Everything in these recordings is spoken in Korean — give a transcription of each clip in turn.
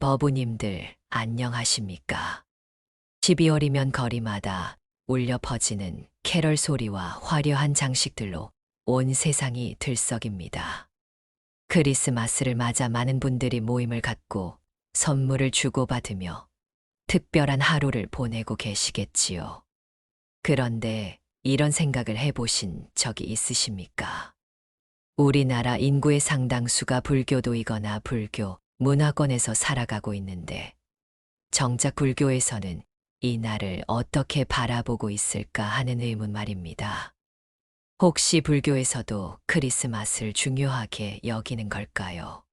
버부님들 안녕하십니까? 12월이면 거리마다 울려 퍼지는 캐럴 소리와 화려한 장식들로 온 세상이 들썩입니다. 크리스마스를 맞아 많은 분들이 모임을 갖고 선물을 주고받으며 특별한 하루를 보내고 계시겠지요. 그런데 이런 생각을 해보신 적이 있으십니까? 우리나라 인구의 상당수가 불교도이거나 불교 문화권에서 살아가고 있는데 정작 불교에서는 이 날을 어떻게 바라보고 있을까 하는 의문 말입니다. 혹시 불교에서도 크리스마스를 중요하게 여기는 걸까요?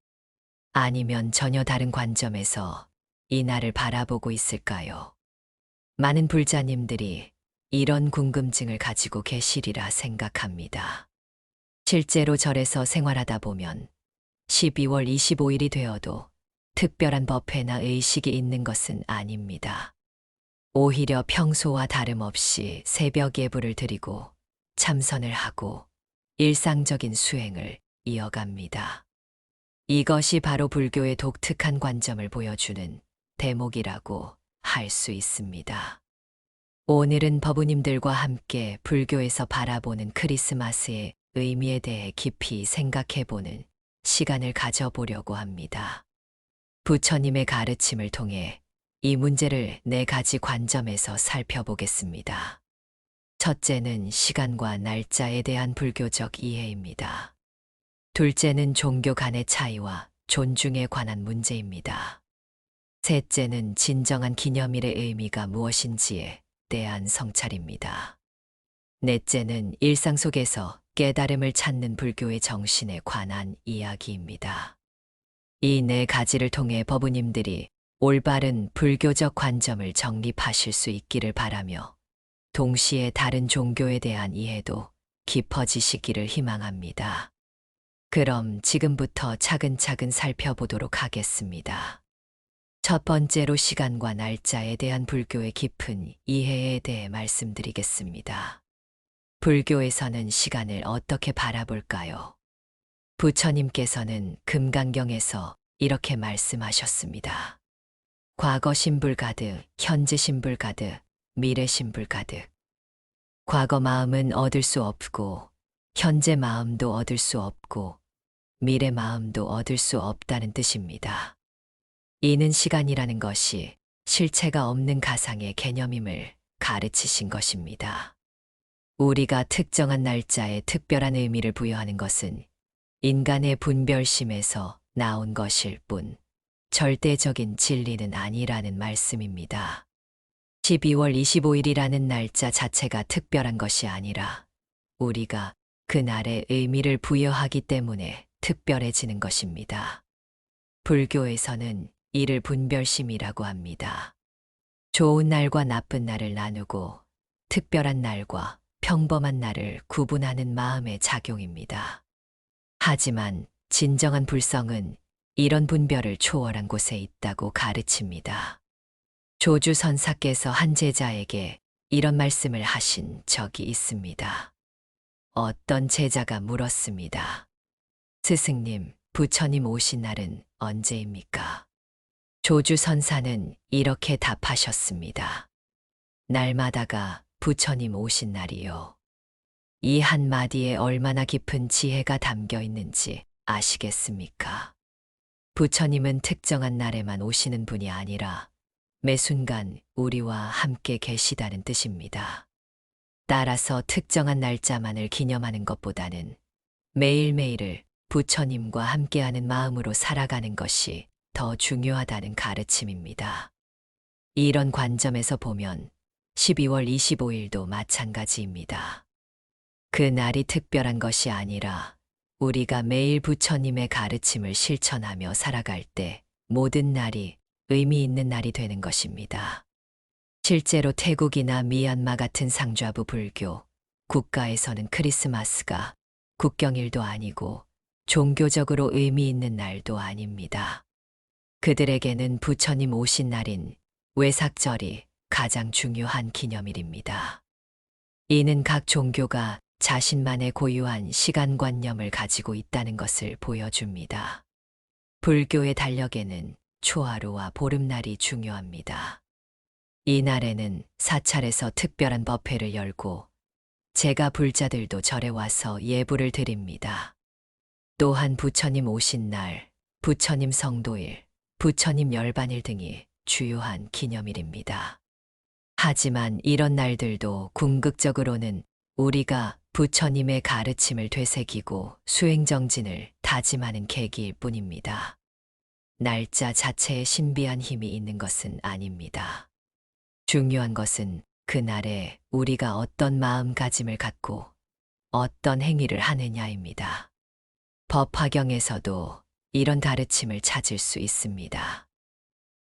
아니면 전혀 다른 관점에서 이 날을 바라보고 있을까요? 많은 불자님들이 이런 궁금증을 가지고 계시리라 생각합니다. 실제로 절에서 생활하다 보면 12월 25일이 되어도 특별한 법회나 의식이 있는 것은 아닙니다. 오히려 평소와 다름없이 새벽 예불을 드리고 참선을 하고 일상적인 수행을 이어갑니다. 이것이 바로 불교의 독특한 관점을 보여주는 대목이라고 할 수 있습니다. 오늘은 버부님들과 함께 불교에서 바라보는 크리스마스의 의미에 대해 깊이 생각해보는 시간을 가져보려고 합니다. 부처님의 가르침을 통해 이 문제를 4가지 관점에서 살펴보겠습니다. 첫째는 시간과 날짜에 대한 불교적 이해입니다. 둘째는 종교 간의 차이와 존중에 관한 문제입니다. 셋째는 진정한 기념일의 의미가 무엇인지에 대한 성찰입니다. 넷째는 일상 속에서 깨달음을 찾는 불교의 정신에 관한 이야기입니다. 이 4가지를 통해 버부님들이 올바른 불교적 관점을 정립하실 수 있기를 바라며 동시에 다른 종교에 대한 이해도 깊어지시기를 희망합니다. 그럼 지금부터 차근차근 살펴보도록 하겠습니다. 첫 번째로 시간과 날짜에 대한 불교의 깊은 이해에 대해 말씀드리겠습니다. 불교에서는 시간을 어떻게 바라볼까요? 부처님께서는 금강경에서 이렇게 말씀하셨습니다. 과거 신불 가득, 현재 신불 가득, 미래 신불 가득. 과거 마음은 얻을 수 없고, 현재 마음도 얻을 수 없고, 미래 마음도 얻을 수 없다는 뜻입니다. 이는 시간이라는 것이 실체가 없는 가상의 개념임을 가르치신 것입니다. 우리가 특정한 날짜에 특별한 의미를 부여하는 것은 인간의 분별심에서 나온 것일 뿐 절대적인 진리는 아니라는 말씀입니다. 12월 25일이라는 날짜 자체가 특별한 것이 아니라 우리가 그날의 의미를 부여하기 때문에 특별해지는 것입니다. 불교에서는 이를 분별심이라고 합니다. 좋은 날과 나쁜 날을 나누고 특별한 날과 평범한 날을 구분하는 마음의 작용입니다. 하지만 진정한 불성은 이런 분별을 초월한 곳에 있다고 가르칩니다. 조주 선사께서 한 제자에게 이런 말씀을 하신 적이 있습니다. 어떤 제자가 물었습니다. 스승님, 부처님 오신 날은 언제입니까? 조주 선사는 이렇게 답하셨습니다. 날마다가 부처님 오신 날이요. 이 한마디에 얼마나 깊은 지혜가 담겨 있는지 아시겠습니까? 부처님은 특정한 날에만 오시는 분이 아니라 매 순간 우리와 함께 계시다는 뜻입니다. 따라서 특정한 날짜만을 기념하는 것보다는 매일매일을 부처님과 함께하는 마음으로 살아가는 것이 더 중요하다는 가르침입니다. 이런 관점에서 보면 12월 25일도 마찬가지입니다. 그 날이 특별한 것이 아니라 우리가 매일 부처님의 가르침을 실천하며 살아갈 때 모든 날이 의미 있는 날이 되는 것입니다. 실제로 태국이나 미얀마 같은 상좌부 불교 국가에서는 크리스마스가 국경일도 아니고 종교적으로 의미 있는 날도 아닙니다. 그들에게는 부처님 오신 날인 외삭절이 가장 중요한 기념일입니다. 이는 각 종교가 자신만의 고유한 시간관념을 가지고 있다는 것을 보여줍니다. 불교의 달력에는 초하루와 보름날이 중요합니다. 이날에는 사찰에서 특별한 법회를 열고 제가 불자들도 절에 와서 예불을 드립니다. 또한 부처님 오신 날, 부처님 성도일, 부처님 열반일 등이 주요한 기념일입니다. 하지만 이런 날들도 궁극적으로는 우리가 부처님의 가르침을 되새기고 수행정진을 다짐하는 계기일 뿐입니다. 날짜 자체에 신비한 힘이 있는 것은 아닙니다. 중요한 것은 그날에 우리가 어떤 마음가짐을 갖고 어떤 행위를 하느냐입니다. 법화경에서도 이런 가르침을 찾을 수 있습니다.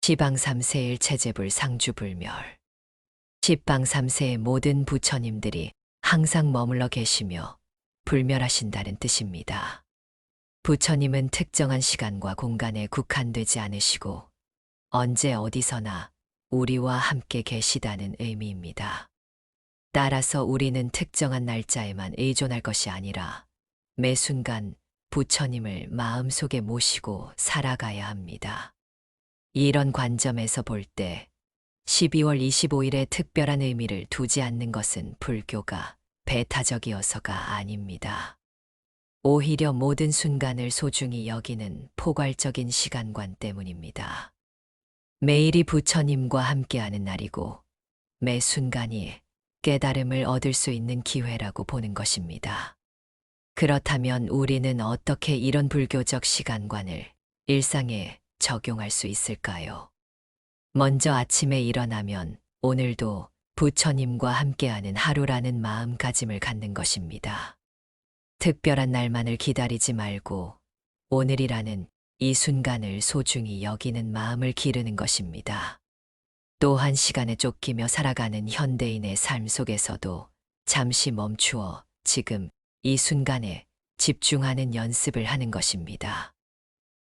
지방삼세일 체제불 상주불멸. 십방삼세의 모든 부처님들이 항상 머물러 계시며 불멸하신다는 뜻입니다. 부처님은 특정한 시간과 공간에 국한되지 않으시고 언제 어디서나 우리와 함께 계시다는 의미입니다. 따라서 우리는 특정한 날짜에만 의존할 것이 아니라 매 순간 부처님을 마음속에 모시고 살아가야 합니다. 이런 관점에서 볼 때 12월 25일에 특별한 의미를 두지 않는 것은 불교가 배타적이어서가 아닙니다. 오히려 모든 순간을 소중히 여기는 포괄적인 시간관 때문입니다. 매일이 부처님과 함께하는 날이고 매 순간이 깨달음을 얻을 수 있는 기회라고 보는 것입니다. 그렇다면 우리는 어떻게 이런 불교적 시간관을 일상에 적용할 수 있을까요? 먼저 아침에 일어나면 오늘도 부처님과 함께하는 하루라는 마음가짐을 갖는 것입니다. 특별한 날만을 기다리지 말고 오늘이라는 이 순간을 소중히 여기는 마음을 기르는 것입니다. 또한 시간에 쫓기며 살아가는 현대인의 삶 속에서도 잠시 멈추어 지금 이 순간에 집중하는 연습을 하는 것입니다.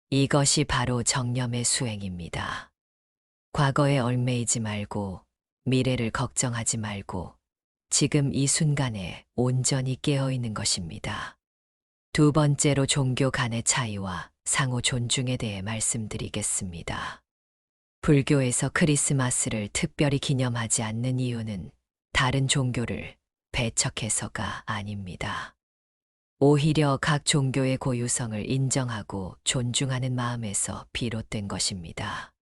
이것이 바로 정념의 수행입니다. 과거에 얽매이지 말고 미래를 걱정하지 말고 지금 이 순간에 온전히 깨어있는 것입니다. 두 번째로 종교 간의 차이와 상호 존중에 대해 말씀드리겠습니다. 불교에서 크리스마스를 특별히 기념하지 않는 이유는 다른 종교를 배척해서가 아닙니다. 오히려 각 종교의 고유성을 인정하고 존중하는 마음에서 비롯된 것입니다.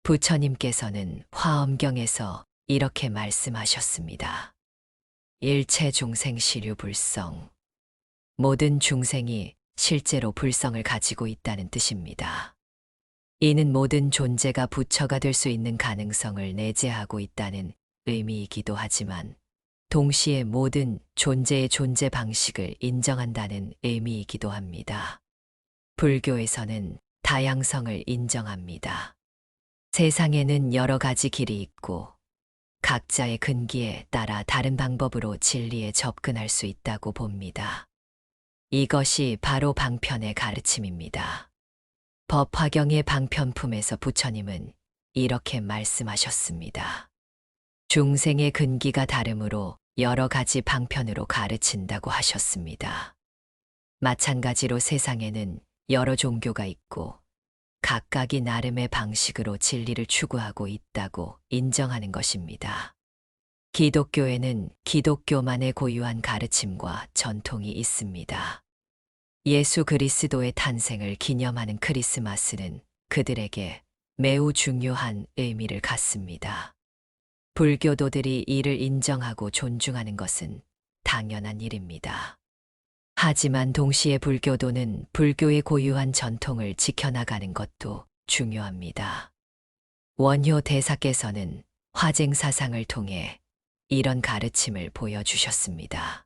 부처님께서는 화엄경에서 이렇게 말씀하셨습니다. 일체 중생 시류 불성. 모든 중생이 실제로 불성을 가지고 있다는 뜻입니다. 이는 모든 존재가 부처가 될 수 있는 가능성을 내재하고 있다는 의미이기도 하지만 동시에 모든 존재의 존재 방식을 인정한다는 의미이기도 합니다. 불교에서는 다양성을 인정합니다. 세상에는 여러 가지 길이 있고 각자의 근기에 따라 다른 방법으로 진리에 접근할 수 있다고 봅니다. 이것이 바로 방편의 가르침입니다. 법화경의 방편품에서 부처님은 이렇게 말씀하셨습니다. 중생의 근기가 다르므로 여러 가지 방편으로 가르친다고 하셨습니다. 마찬가지로 세상에는 여러 종교가 있고 각각이 나름의 방식으로 진리를 추구하고 있다고 인정하는 것입니다. 기독교에는 기독교만의 고유한 가르침과 전통이 있습니다. 예수 그리스도의 탄생을 기념하는 크리스마스는 그들에게 매우 중요한 의미를 갖습니다. 불교도들이 이를 인정하고 존중하는 것은 당연한 일입니다. 하지만 동시에 불교도는 불교의 고유한 전통을 지켜나가는 것도 중요합니다. 원효 대사께서는 화쟁사상을 통해 이런 가르침을 보여주셨습니다.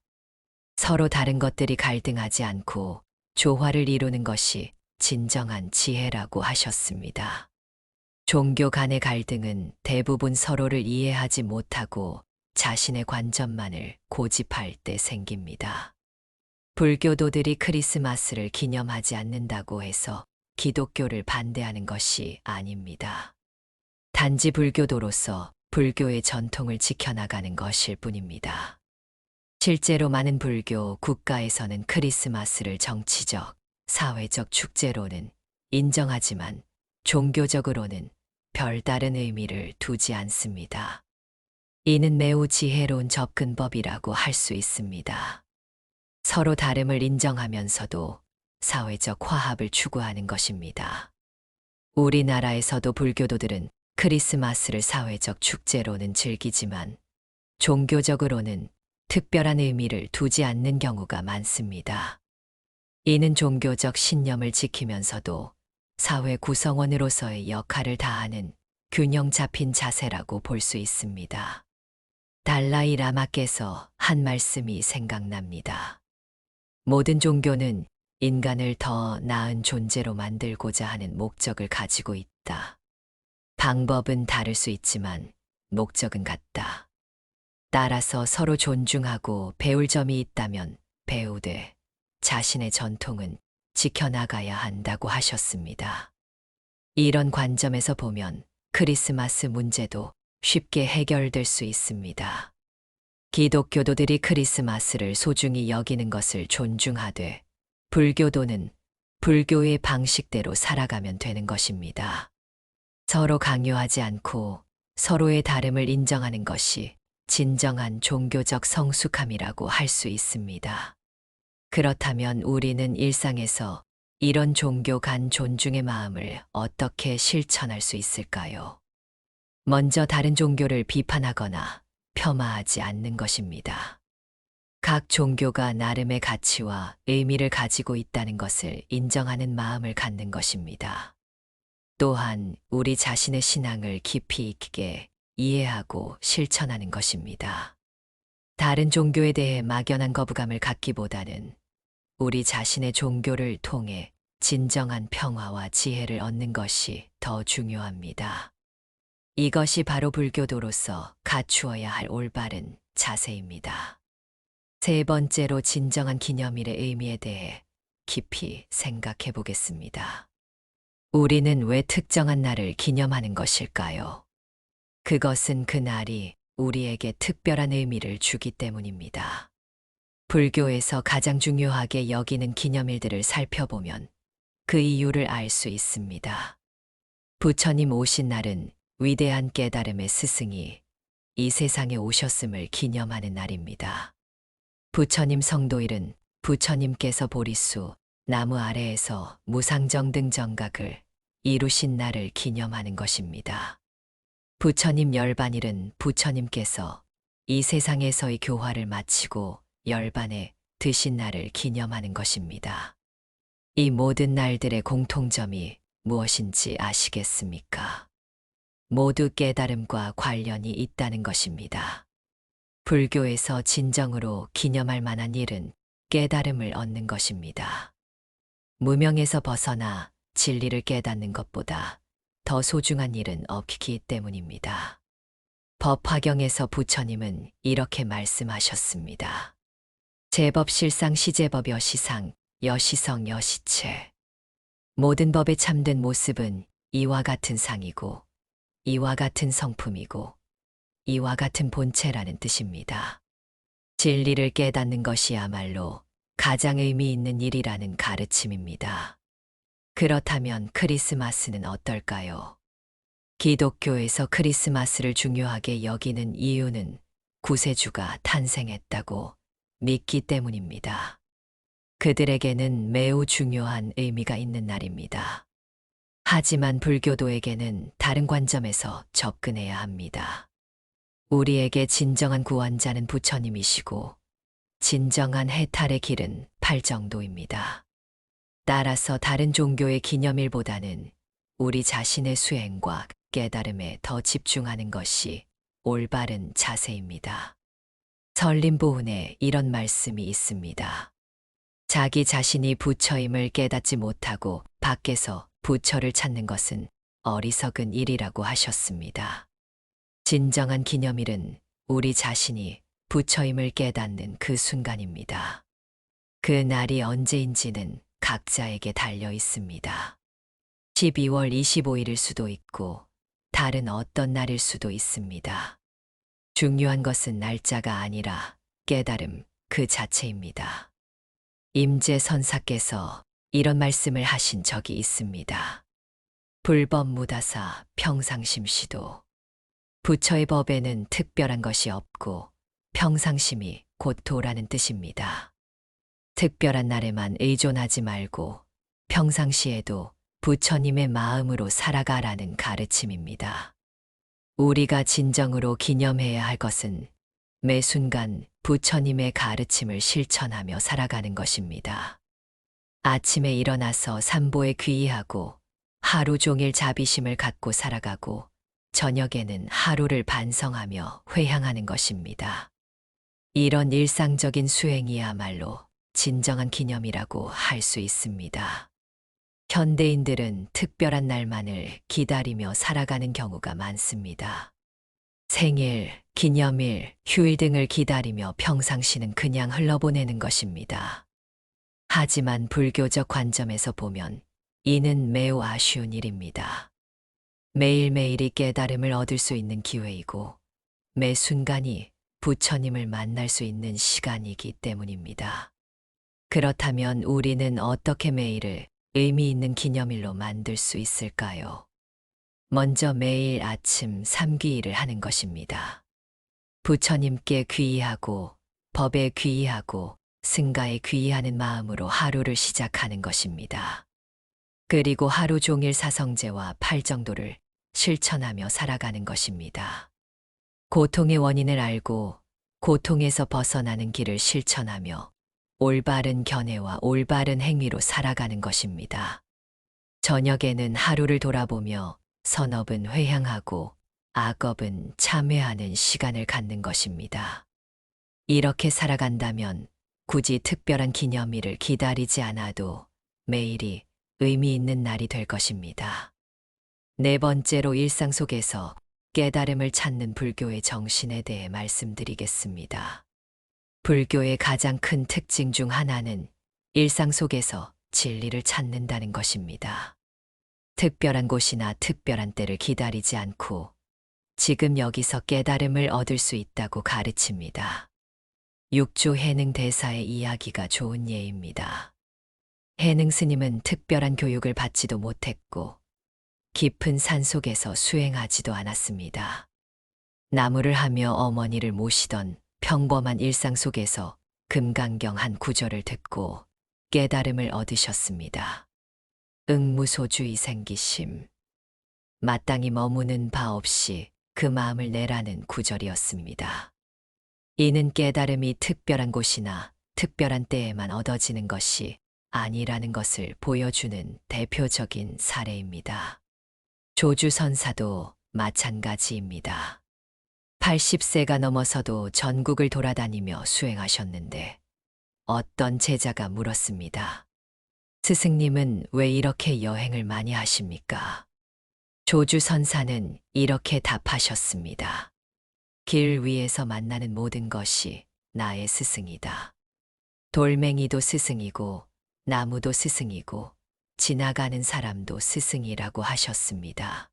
서로 다른 것들이 갈등하지 않고 조화를 이루는 것이 진정한 지혜라고 하셨습니다. 종교 간의 갈등은 대부분 서로를 이해하지 못하고 자신의 관점만을 고집할 때 생깁니다. 불교도들이 크리스마스를 기념하지 않는다고 해서 기독교를 반대하는 것이 아닙니다. 단지 불교도로서 불교의 전통을 지켜나가는 것일 뿐입니다. 실제로 많은 불교 국가에서는 크리스마스를 정치적, 사회적 축제로는 인정하지만 종교적으로는 별다른 의미를 두지 않습니다. 이는 매우 지혜로운 접근법이라고 할 수 있습니다. 서로 다름을 인정하면서도 사회적 화합을 추구하는 것입니다. 우리나라에서도 불교도들은 크리스마스를 사회적 축제로는 즐기지만 종교적으로는 특별한 의미를 두지 않는 경우가 많습니다. 이는 종교적 신념을 지키면서도 사회 구성원으로서의 역할을 다하는 균형 잡힌 자세라고 볼 수 있습니다. 달라이 라마께서 한 말씀이 생각납니다. 모든 종교는 인간을 더 나은 존재로 만들고자 하는 목적을 가지고 있다. 방법은 다를 수 있지만 목적은 같다. 따라서 서로 존중하고 배울 점이 있다면 배우되 자신의 전통은 지켜나가야 한다고 하셨습니다. 이런 관점에서 보면 크리스마스 문제도 쉽게 해결될 수 있습니다. 기독교도들이 크리스마스를 소중히 여기는 것을 존중하되 불교도는 불교의 방식대로 살아가면 되는 것입니다. 서로 강요하지 않고 서로의 다름을 인정하는 것이 진정한 종교적 성숙함이라고 할 수 있습니다. 그렇다면 우리는 일상에서 이런 종교 간 존중의 마음을 어떻게 실천할 수 있을까요? 먼저 다른 종교를 비판하거나 폄하하지 않는 것입니다. 각 종교가 나름의 가치와 의미를 가지고 있다는 것을 인정하는 마음을 갖는 것입니다. 또한 우리 자신의 신앙을 깊이 있게 이해하고 실천하는 것입니다. 다른 종교에 대해 막연한 거부감을 갖기보다는 우리 자신의 종교를 통해 진정한 평화와 지혜를 얻는 것이 더 중요합니다. 이것이 바로 불교도로서 갖추어야 할 올바른 자세입니다. 세 번째로 진정한 기념일의 의미에 대해 깊이 생각해 보겠습니다. 우리는 왜 특정한 날을 기념하는 것일까요? 그것은 그 날이 우리에게 특별한 의미를 주기 때문입니다. 불교에서 가장 중요하게 여기는 기념일들을 살펴보면 그 이유를 알 수 있습니다. 부처님 오신 날은 위대한 깨달음의 스승이 이 세상에 오셨음을 기념하는 날입니다. 부처님 성도일은 부처님께서 보리수, 나무 아래에서 무상정등 정각을 이루신 날을 기념하는 것입니다. 부처님 열반일은 부처님께서 이 세상에서의 교화를 마치고 열반에 드신 날을 기념하는 것입니다. 이 모든 날들의 공통점이 무엇인지 아시겠습니까? 모두 깨달음과 관련이 있다는 것입니다. 불교에서 진정으로 기념할 만한 일은 깨달음을 얻는 것입니다. 무명에서 벗어나 진리를 깨닫는 것보다 더 소중한 일은 없기 때문입니다. 법화경에서 부처님은 이렇게 말씀하셨습니다. 제법실상 시제법 여시상, 여시성 여시체. 모든 법의 참된 모습은 이와 같은 상이고 이와 같은 성품이고 이와 같은 본체라는 뜻입니다. 진리를 깨닫는 것이야말로 가장 의미 있는 일이라는 가르침입니다. 그렇다면 크리스마스는 어떨까요? 기독교에서 크리스마스를 중요하게 여기는 이유는 구세주가 탄생했다고 믿기 때문입니다. 그들에게는 매우 중요한 의미가 있는 날입니다. 하지만 불교도에게는 다른 관점에서 접근해야 합니다. 우리에게 진정한 구원자는 부처님이시고 진정한 해탈의 길은 팔정도입니다. 따라서 다른 종교의 기념일보다는 우리 자신의 수행과 깨달음에 더 집중하는 것이 올바른 자세입니다. 설림보훈에 이런 말씀이 있습니다. 자기 자신이 부처임을 깨닫지 못하고 밖에서 부처를 찾는 것은 어리석은 일이라고 하셨습니다. 진정한 기념일은 우리 자신이 부처임을 깨닫는 그 순간입니다. 그 날이 언제인지는 각자에게 달려 있습니다. 12월 25일일 수도 있고 다른 어떤 날일 수도 있습니다. 중요한 것은 날짜가 아니라 깨달음 그 자체입니다. 임재 선사께서 이런 말씀을 하신 적이 있습니다. 불법무다사 평상심시도. 부처의 법에는 특별한 것이 없고 평상심이 곧 도라는 뜻입니다. 특별한 날에만 의존하지 말고 평상시에도 부처님의 마음으로 살아가라는 가르침입니다. 우리가 진정으로 기념해야 할 것은 매 순간 부처님의 가르침을 실천하며 살아가는 것입니다. 아침에 일어나서 삼보에 귀의하고 하루 종일 자비심을 갖고 살아가고 저녁에는 하루를 반성하며 회향하는 것입니다. 이런 일상적인 수행이야말로 진정한 기념이라고 할 수 있습니다. 현대인들은 특별한 날만을 기다리며 살아가는 경우가 많습니다. 생일, 기념일, 휴일 등을 기다리며 평상시는 그냥 흘러보내는 것입니다. 하지만 불교적 관점에서 보면 이는 매우 아쉬운 일입니다. 매일매일이 깨달음을 얻을 수 있는 기회이고 매 순간이 부처님을 만날 수 있는 시간이기 때문입니다. 그렇다면 우리는 어떻게 매일을 의미 있는 기념일로 만들 수 있을까요? 먼저 매일 아침 삼귀의를 하는 것입니다. 부처님께 귀의하고 법에 귀의하고 승가에 귀의하는 마음으로 하루를 시작하는 것입니다. 그리고 하루 종일 사성제와 팔정도를 실천하며 살아가는 것입니다. 고통의 원인을 알고 고통에서 벗어나는 길을 실천하며 올바른 견해와 올바른 행위로 살아가는 것입니다. 저녁에는 하루를 돌아보며 선업은 회향하고 악업은 참회하는 시간을 갖는 것입니다. 이렇게 살아간다면 굳이 특별한 기념일을 기다리지 않아도 매일이 의미 있는 날이 될 것입니다. 네 번째로 일상 속에서 깨달음을 찾는 불교의 정신에 대해 말씀드리겠습니다. 불교의 가장 큰 특징 중 하나는 일상 속에서 진리를 찾는다는 것입니다. 특별한 곳이나 특별한 때를 기다리지 않고 지금 여기서 깨달음을 얻을 수 있다고 가르칩니다. 육조 해능 대사의 이야기가 좋은 예입니다. 해능 스님은 특별한 교육을 받지도 못했고 깊은 산 속에서 수행하지도 않았습니다. 나무를 하며 어머니를 모시던 평범한 일상 속에서 금강경 한 구절을 듣고 깨달음을 얻으셨습니다. 응무소주의 생기심. 마땅히 머무는 바 없이 그 마음을 내라는 구절이었습니다. 이는 깨달음이 특별한 곳이나 특별한 때에만 얻어지는 것이 아니라는 것을 보여주는 대표적인 사례입니다. 조주선사도 마찬가지입니다. 80세가 넘어서도 전국을 돌아다니며 수행하셨는데 어떤 제자가 물었습니다. 스승님은 왜 이렇게 여행을 많이 하십니까? 조주선사는 이렇게 답하셨습니다. 길 위에서 만나는 모든 것이 나의 스승이다. 돌멩이도 스승이고 나무도 스승이고 지나가는 사람도 스승이라고 하셨습니다.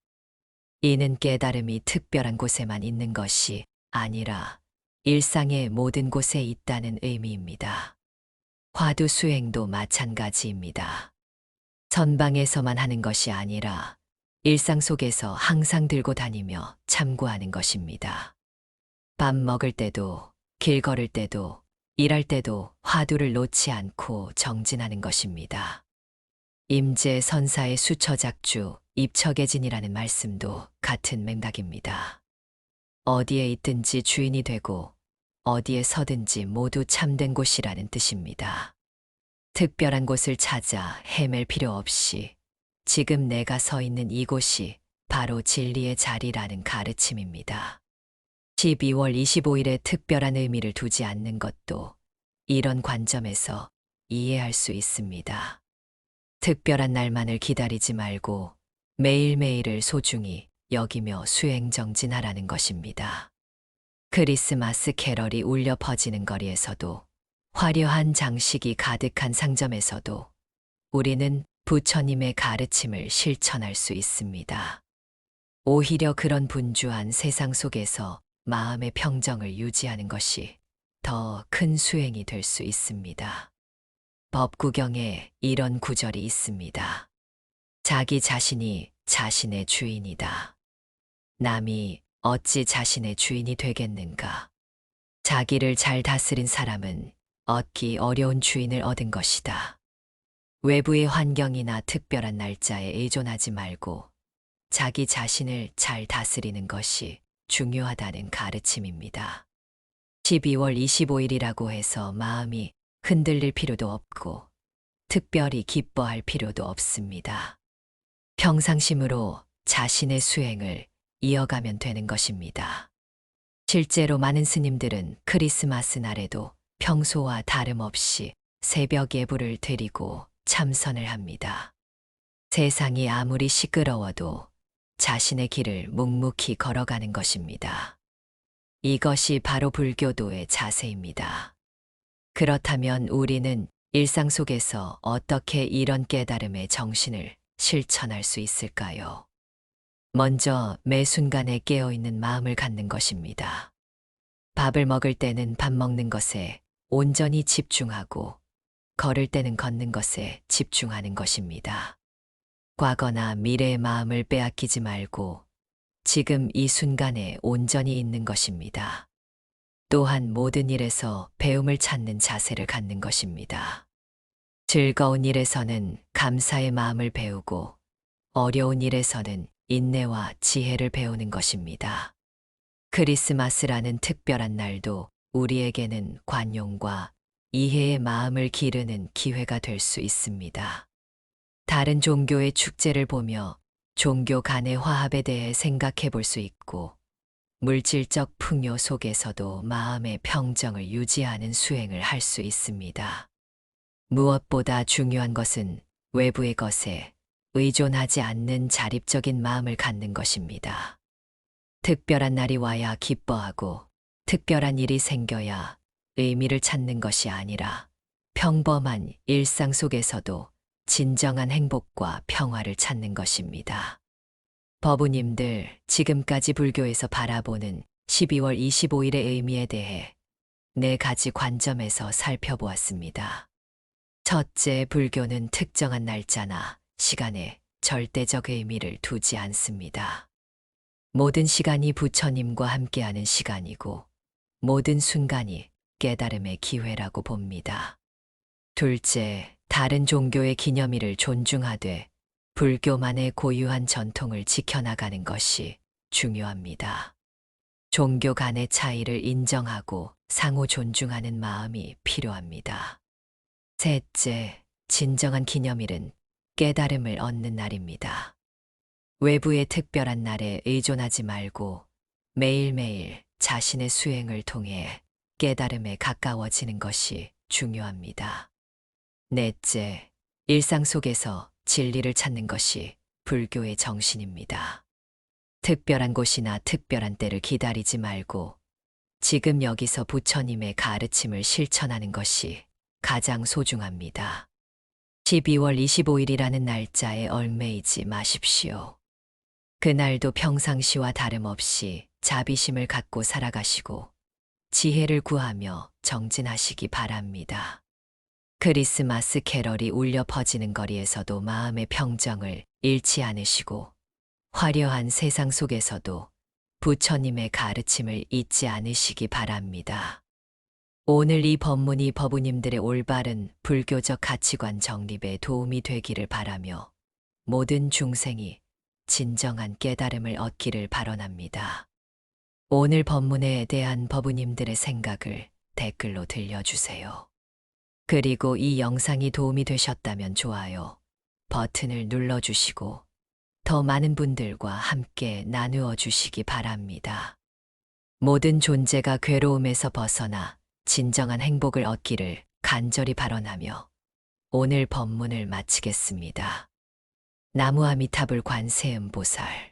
이는 깨달음이 특별한 곳에만 있는 것이 아니라 일상의 모든 곳에 있다는 의미입니다. 화두 수행도 마찬가지입니다. 선방에서만 하는 것이 아니라 일상 속에서 항상 들고 다니며 참고하는 것입니다. 밥 먹을 때도, 길 걸을 때도, 일할 때도 화두를 놓지 않고 정진하는 것입니다. 임재 선사의 수처작주, 입처계진이라는 말씀도 같은 맥락입니다. 어디에 있든지 주인이 되고 어디에 서든지 모두 참된 곳이라는 뜻입니다. 특별한 곳을 찾아 헤맬 필요 없이 지금 내가 서 있는 이곳이 바로 진리의 자리라는 가르침입니다. 12월 25일에 특별한 의미를 두지 않는 것도 이런 관점에서 이해할 수 있습니다. 특별한 날만을 기다리지 말고 매일매일을 소중히 여기며 수행정진하라는 것입니다. 크리스마스 캐럴이 울려 퍼지는 거리에서도 화려한 장식이 가득한 상점에서도 우리는 부처님의 가르침을 실천할 수 있습니다. 오히려 그런 분주한 세상 속에서 마음의 평정을 유지하는 것이 더 큰 수행이 될 수 있습니다. 법구경에 이런 구절이 있습니다. 자기 자신이 자신의 주인이다. 남이 어찌 자신의 주인이 되겠는가? 자기를 잘 다스린 사람은 얻기 어려운 주인을 얻은 것이다. 외부의 환경이나 특별한 날짜에 의존하지 말고 자기 자신을 잘 다스리는 것이 중요하다는 가르침입니다. 12월 25일이라고 해서 마음이 흔들릴 필요도 없고 특별히 기뻐할 필요도 없습니다. 평상심으로 자신의 수행을 이어가면 되는 것입니다. 실제로 많은 스님들은 크리스마스 날에도 평소와 다름없이 새벽 예불을 드리고 참선을 합니다. 세상이 아무리 시끄러워도 자신의 길을 묵묵히 걸어가는 것입니다. 이것이 바로 불교도의 자세입니다. 그렇다면 우리는 일상 속에서 어떻게 이런 깨달음의 정신을 실천할 수 있을까요? 먼저 매 순간에 깨어있는 마음을 갖는 것입니다. 밥을 먹을 때는 밥 먹는 것에 온전히 집중하고 걸을 때는 걷는 것에 집중하는 것입니다. 과거나 미래의 마음을 빼앗기지 말고 지금 이 순간에 온전히 있는 것입니다. 또한 모든 일에서 배움을 찾는 자세를 갖는 것입니다. 즐거운 일에서는 감사의 마음을 배우고 어려운 일에서는 인내와 지혜를 배우는 것입니다. 크리스마스라는 특별한 날도 우리에게는 관용과 이해의 마음을 기르는 기회가 될 수 있습니다. 다른 종교의 축제를 보며 종교 간의 화합에 대해 생각해 볼 수 있고 물질적 풍요 속에서도 마음의 평정을 유지하는 수행을 할 수 있습니다. 무엇보다 중요한 것은 외부의 것에 의존하지 않는 자립적인 마음을 갖는 것입니다. 특별한 날이 와야 기뻐하고 특별한 일이 생겨야 의미를 찾는 것이 아니라 평범한 일상 속에서도 진정한 행복과 평화를 찾는 것입니다. 법우님들, 지금까지 불교에서 바라보는 12월 25일의 의미에 대해 4가지 관점에서 살펴보았습니다. 첫째, 불교는 특정한 날짜나 시간에 절대적 의미를 두지 않습니다. 모든 시간이 부처님과 함께하는 시간이고 모든 순간이 깨달음의 기회라고 봅니다. 둘째, 다른 종교의 기념일을 존중하되 불교만의 고유한 전통을 지켜나가는 것이 중요합니다. 종교 간의 차이를 인정하고 상호 존중하는 마음이 필요합니다. 셋째, 진정한 기념일은 깨달음을 얻는 날입니다. 외부의 특별한 날에 의존하지 말고 매일매일 자신의 수행을 통해 깨달음에 가까워지는 것이 중요합니다. 넷째, 일상 속에서 진리를 찾는 것이 불교의 정신입니다. 특별한 곳이나 특별한 때를 기다리지 말고 지금 여기서 부처님의 가르침을 실천하는 것이 가장 소중합니다. 12월 25일이라는 날짜에 얽매이지 마십시오. 그날도 평상시와 다름없이 자비심을 갖고 살아가시고 지혜를 구하며 정진하시기 바랍니다. 크리스마스 캐럴이 울려 퍼지는 거리에서도 마음의 평정을 잃지 않으시고 화려한 세상 속에서도 부처님의 가르침을 잊지 않으시기 바랍니다. 오늘 이 법문이 법우님들의 올바른 불교적 가치관 정립에 도움이 되기를 바라며 모든 중생이 진정한 깨달음을 얻기를 발언합니다. 오늘 법문에 대한 법우님들의 생각을 댓글로 들려주세요. 그리고 이 영상이 도움이 되셨다면 좋아요 버튼을 눌러주시고 더 많은 분들과 함께 나누어 주시기 바랍니다. 모든 존재가 괴로움에서 벗어나 진정한 행복을 얻기를 간절히 발언하며 오늘 법문을 마치겠습니다. 나무아미타불 관세음보살